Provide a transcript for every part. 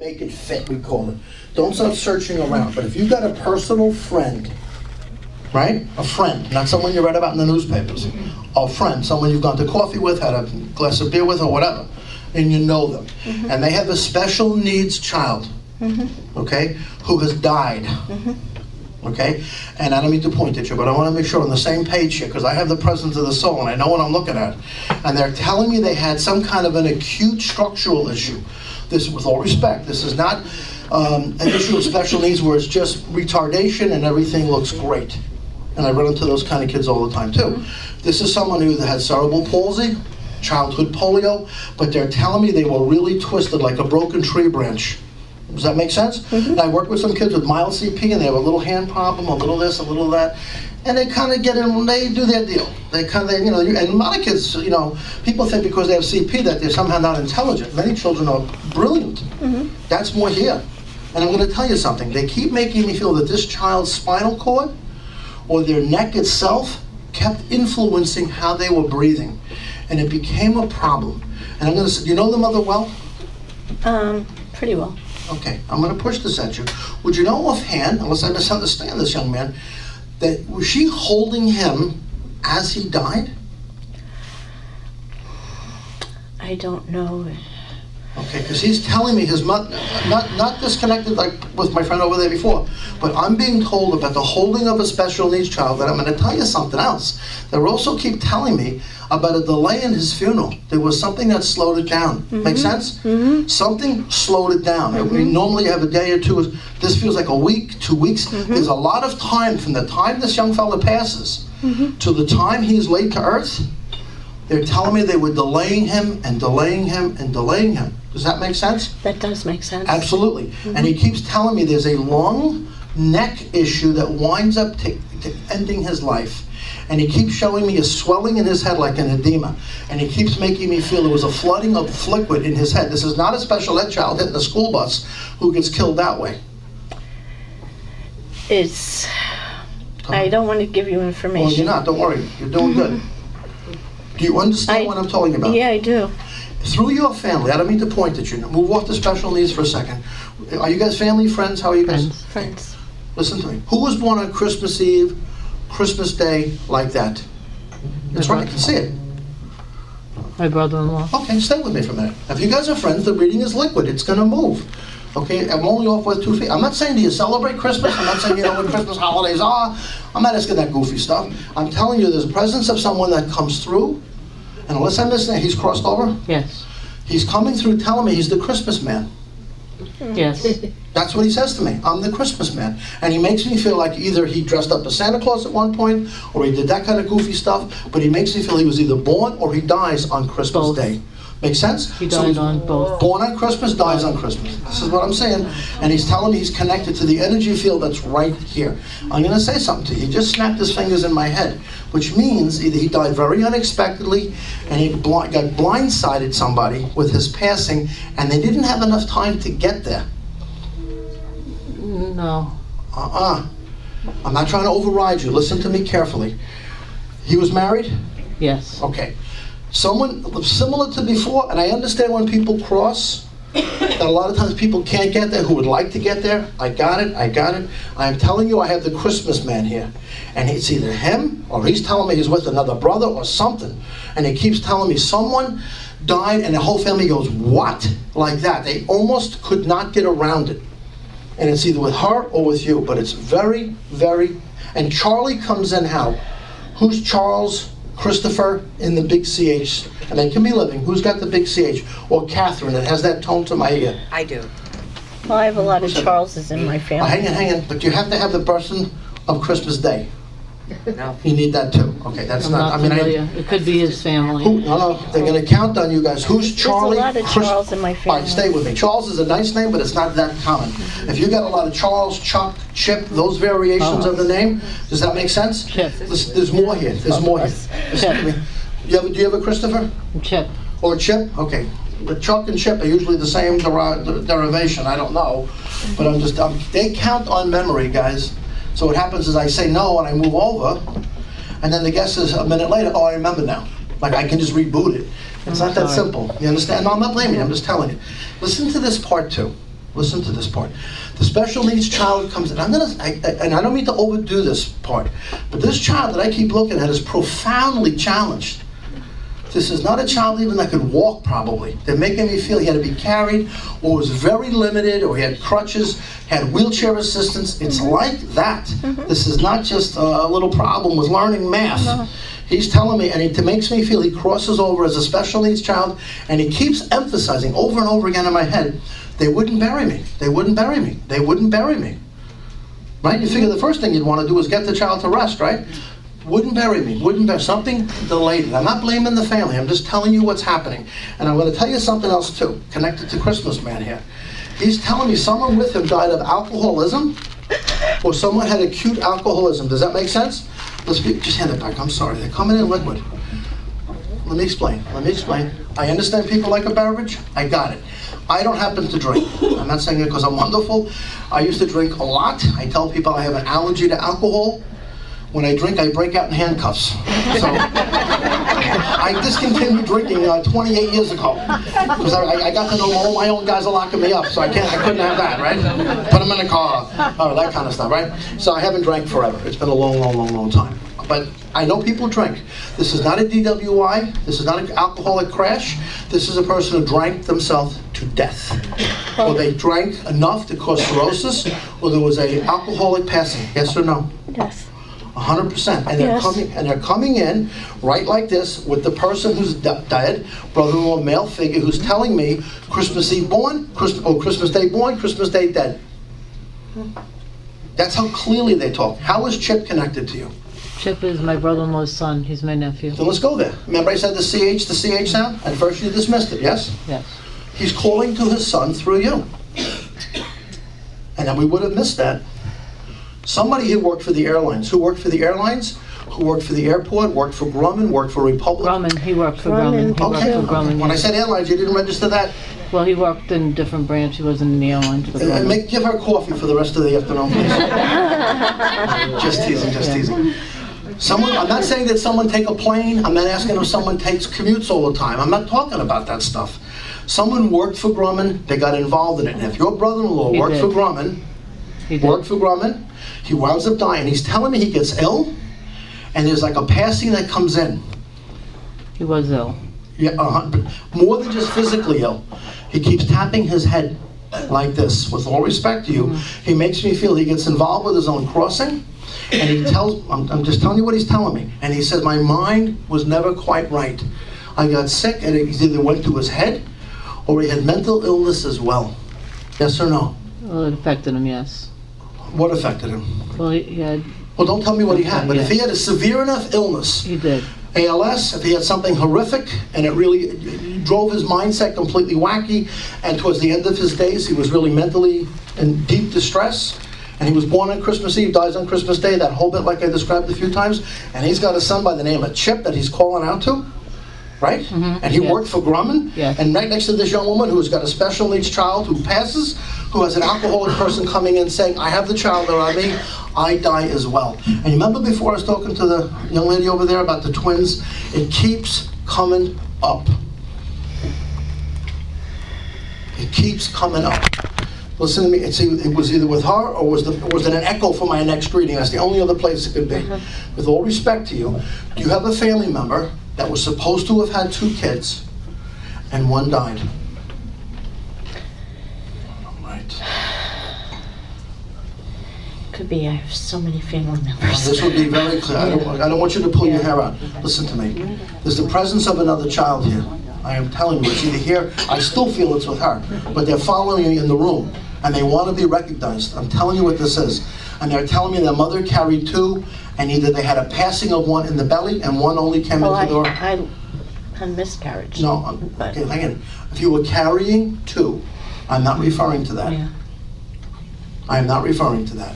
Make it fit, we call it. Don't start searching around. But if you've got a personal friend, right? A friend, not someone you read about in the newspapers. A friend, someone you've gone to coffee with, had a glass of beer with, or whatever, and you know them. And they have a special needs child, okay, who has died. Okay? And I don't mean to point at you, but I want to make sure we're on the same page here, because I have the presence of the soul, and I know what I'm looking at. And they're telling me they had some kind of an acute structural issue. This, with all respect, this is not an issue of special needs where it's just retardation and everything looks great. And I run into those kind of kids all the time, too. This is someone who had cerebral palsy, childhood polio, but they're telling me they were really twisted like a broken tree branch. Does that make sense? And I work with some kids with mild CP, and they have a little hand problem, a little this, a little that, and they kind of get in when they do their deal. They kind of, and a lot of kids, people think because they have CP that they're somehow not intelligent. Many children are brilliant. That's more here. And I'm going to tell you something. They keep making me feel that this child's spinal cord or their neck itself kept influencing how they were breathing. And it became a problem. And I'm going to say, do you know the mother well? Pretty well. Okay, I'm going to push this at you. Would you know offhand, unless I misunderstand this young man, that was she holding him as he died? I don't know. Okay, because he's telling me his mother, not disconnected like with my friend over there before, but I'm being told about the holding of a special needs child, that I'm going to tell you something else. They also keep telling me about a delay in his funeral. There was something that slowed it down. Make sense? Something slowed it down. We normally have a day or two. This feels like a week, 2 weeks. There's a lot of time from the time this young fella passes to the time he's laid to earth. They're telling me they were delaying him and delaying him and delaying him. Does that make sense? That does make sense. Absolutely. And he keeps telling me there's a long neck issue that winds up ending his life. And he keeps showing me a swelling in his head like an edema. And he keeps making me feel there was a flooding of liquid in his head. This is not a special ed child hitting a school bus who gets killed that way. I don't want to give you information. Well, you're not. Don't worry. You're doing good. Do you understand what I'm talking about? Yeah, I do. Through your family, I don't mean to point at you. Move off the special needs for a second. Are you guys family, friends? How are you guys? Friends. Listen to me. Who was born on Christmas Eve, Christmas Day, like that? That's right, I can see it. My brother-in-law. Okay, stay with me for a minute. If you guys are friends, the reading is liquid. It's going to move. Okay, I'm only off with 2 feet. I'm not saying do you celebrate Christmas. I'm not saying you know what Christmas holidays are. I'm not asking that goofy stuff. I'm telling you there's a presence of someone that comes through. And unless I'm missing it, he's crossed over? Yes. He's coming through telling me he's the Christmas man. Yes. That's what he says to me. I'm the Christmas man. And he makes me feel like either he dressed up as Santa Claus at one point, or he did that kind of goofy stuff, but he makes me feel he was either born or he dies on Christmas Both. Day. Make sense? He died on both. Born on Christmas, dies on Christmas. This is what I'm saying. And he's telling me he's connected to the energy field that's right here. I'm going to say something to you. He just snapped his fingers in my head, which means either he died very unexpectedly and he got blindsided somebody with his passing, and they didn't have enough time to get there. No. I'm not trying to override you. Listen to me carefully. He was married? Yes. Okay. Someone similar to before, and I understand when people cross, that a lot of times people can't get there who would like to get there. I got it. I'm telling you, I have the Christmas man here. And it's either him, or he's telling me he's with another brother or something. And he keeps telling me someone died, and the whole family goes, what? Like that. They almost could not get around it. And it's either with her or with you, but it's very, very, and Charlie comes in how? Who's Charles? Christopher in the big CH, and they can be living. Who's got the big CH? Or Catherine, that has that tone to my ear. I do. Well, I have a lot of Charleses in my family. Hang on, but you have to have the person of Christmas Day. No. You need that too. Okay, that's I'm not, not familiar. It could be his family. No, they're going to count on you guys. Who's Charlie? There's a lot of Charles in my family. All right, stay with me. Charles is a nice name, but it's not that common. If you got a lot of Charles, Chuck, Chip, those variations of the name, does that make sense? Chip. There's more here. There's more here. Listen to me. Do you have a Christopher? Chip. Or Chip? Okay. But Chuck and Chip are usually the same derivation. I don't know. But they count on memory, guys. So what happens is I say no and I move over, and then the guest says a minute later, oh, I remember now. Like I can just reboot it. It's not that simple. You understand? No, I'm not blaming you. I'm just telling you. Listen to this part too. Listen to this part. The special needs child comes in. And I don't mean to overdo this part, but this child that I keep looking at is profoundly challenged. This is not a child even that could walk, probably. They're making me feel he had to be carried, or was very limited, or he had crutches, had wheelchair assistance. It's like that. This is not just a little problem with learning math. No. He's telling me, and it makes me feel he crosses over as a special needs child, and he keeps emphasizing over and over again in my head, they wouldn't bury me. They wouldn't bury me. They wouldn't bury me. Right? You figure the first thing you'd want to do is get the child to rest, right? Wouldn't bury me. Wouldn't bury. Something delayed it. I'm not blaming the family. I'm just telling you what's happening. And I'm going to tell you something else too, connected to Christmas Man here. He's telling me someone with him died of alcoholism, or someone had acute alcoholism. Does that make sense? Just hand it back. I'm sorry. They're coming in liquid. Let me explain. I understand people like a beverage. I got it. I don't happen to drink. I'm not saying it because I'm wonderful. I used to drink a lot. I tell people I have an allergy to alcohol. When I drink, I break out in handcuffs. So I discontinued drinking 28 years ago because I got to know all my own guys are locking me up, so I couldn't have that, right? Put them in a car, that kind of stuff, right? So I haven't drank forever. It's been a long time. But I know people drink. This is not a DWI. This is not an alcoholic crash. This is a person who drank themselves to death. Or they drank enough to cause cirrhosis, or there was an alcoholic passing. Yes or no? Yes. 100%. And Yes. they're coming in right like this with the person who's dead, brother-in-law, male figure, who's telling me Christmas Eve born, Christmas Day born, Christmas Day dead. That's how clearly they talk. How is Chip connected to you? Chip is my brother-in-law's son. He's my nephew. So let's go there. Remember I said the CH sound? At first you dismissed it, yes? Yes. He's calling to his son through you. And then we would have missed that. Somebody who worked for the airlines. Who worked for the airlines? Who worked for the airport? Worked for Grumman? Worked for Republic? Grumman. He worked for Grumman. He Okay. worked for Grumman. When I said airlines, you didn't register that? Well, he worked in a different branch. He wasn't in the airlines. But Grumman. Give her coffee for the rest of the afternoon, please. Just teasing. I'm not saying that someone take a plane. I'm not asking if someone takes commutes all the time. I'm not talking about that stuff. Someone worked for Grumman. They got involved in it. And if your brother-in-law worked for Grumman, he winds up dying. He's telling me he gets ill, and there's like a passing that comes in. He was ill. Yeah, more than just physically ill. He keeps tapping his head like this. With all respect to you, he makes me feel he gets involved with his own crossing, and he tells, I'm just telling you what he's telling me, and he says, my mind was never quite right. I got sick, and it either went to his head, or he had mental illness as well. Yes or no? Well, it affected him, yes. What affected him? Well, he had... Well, don't tell me what he had, but if he had a severe enough illness, He did. ALS, if he had something horrific, and it really drove his mindset completely wacky, and towards the end of his days, he was really mentally in deep distress, and he was born on Christmas Eve, dies on Christmas Day, that whole bit like I described a few times, and he's got a son by the name of Chip that he's calling out to, right? And he worked for Grumman, and right next to this young woman who's got a special needs child who passes, who has an alcoholic person coming in saying, I have the child around me, I die as well. And you remember before I was talking to the young lady over there about the twins? It keeps coming up. It keeps coming up. Listen to me, it was either with her or was it an echo for my next reading? That's the only other place it could be. With all respect to you, do you have a family member that was supposed to have had 2 kids and one died? Right. Could be. I have so many family members. This would be very clear. I don't want you to pull your hair out. Listen to me. There's the presence of another child here. I am telling you, it's either here, I still feel it's with her, but they're following me in the room, and they want to be recognized. I'm telling you what this is. And they're telling me their mother carried 2, and either they had a passing of one in the belly, and one only came into the... I had miscarriage. No, okay, hang on. If you were carrying 2, I'm not referring to that. Yeah. I am not referring to that.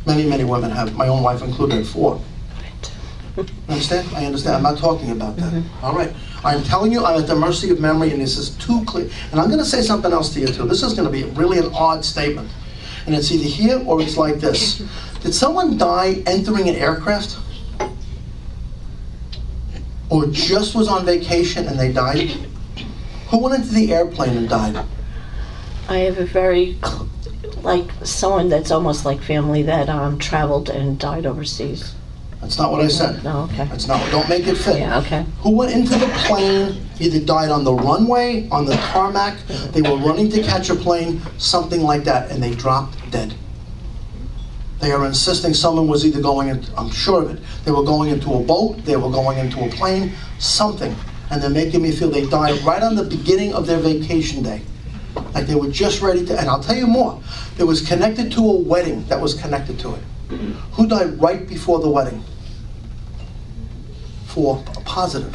Many women have, my own wife included, 4. Understand? I understand. I'm not talking about that. All right. I'm telling you, I'm at the mercy of memory, and this is too clear. And I'm going to say something else to you, too. This is going to be really an odd statement. And it's either here or it's like this. Did someone die entering an aircraft? Or just was on vacation and they died? Who went into the airplane and died? I have a very, like, someone that's almost like family that traveled and died overseas. That's not what I said. No, okay. That's not, don't make it fit. Yeah, okay. Who went into the plane, either died on the runway, on the tarmac, they were running to catch a plane, something like that, and they dropped dead. They are insisting someone was either going into, I'm sure of it, they were going into a boat, they were going into a plane, something. And they're making me feel they died right on the beginning of their vacation day. Like they were just ready to, and I'll tell you more. It was connected to a wedding that was connected to it. Who died right before the wedding? For a positive.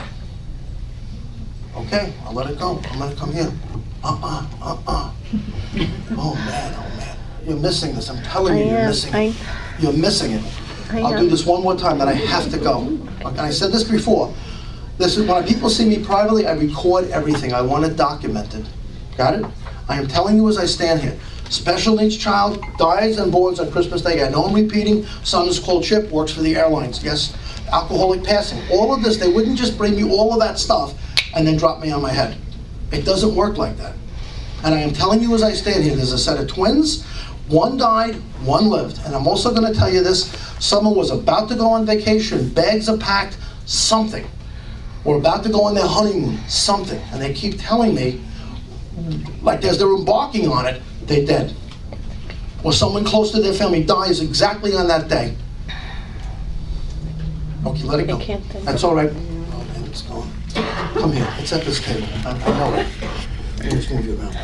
Okay, I'll let it go. I'm gonna come here. Oh man. You're missing this. I'm telling you, you're missing it. You're missing it. I'll do this one more time, then I have to go. And I said this before. This is when people see me privately, I record everything. I want it documented. Got it? I am telling you as I stand here. Special needs child dies and boards on Christmas Day. I know I'm repeating. Son is called Chip, works for the airlines. Yes. Alcoholic passing. All of this, they wouldn't just bring me all of that stuff and then drop me on my head. It doesn't work like that. And I am telling you as I stand here, there's a set of twins. One died, one lived. And I'm also going to tell you this. Someone was about to go on vacation. Bags are packed. Something. We're about to go on their honeymoon. Something. And they keep telling me, like as they're embarking on it, they're dead. Or someone close to their family dies exactly on that day. Okay, let it go. That's all right. Oh man, it's gone. Come here. It's at this table. I know it. Just move you around.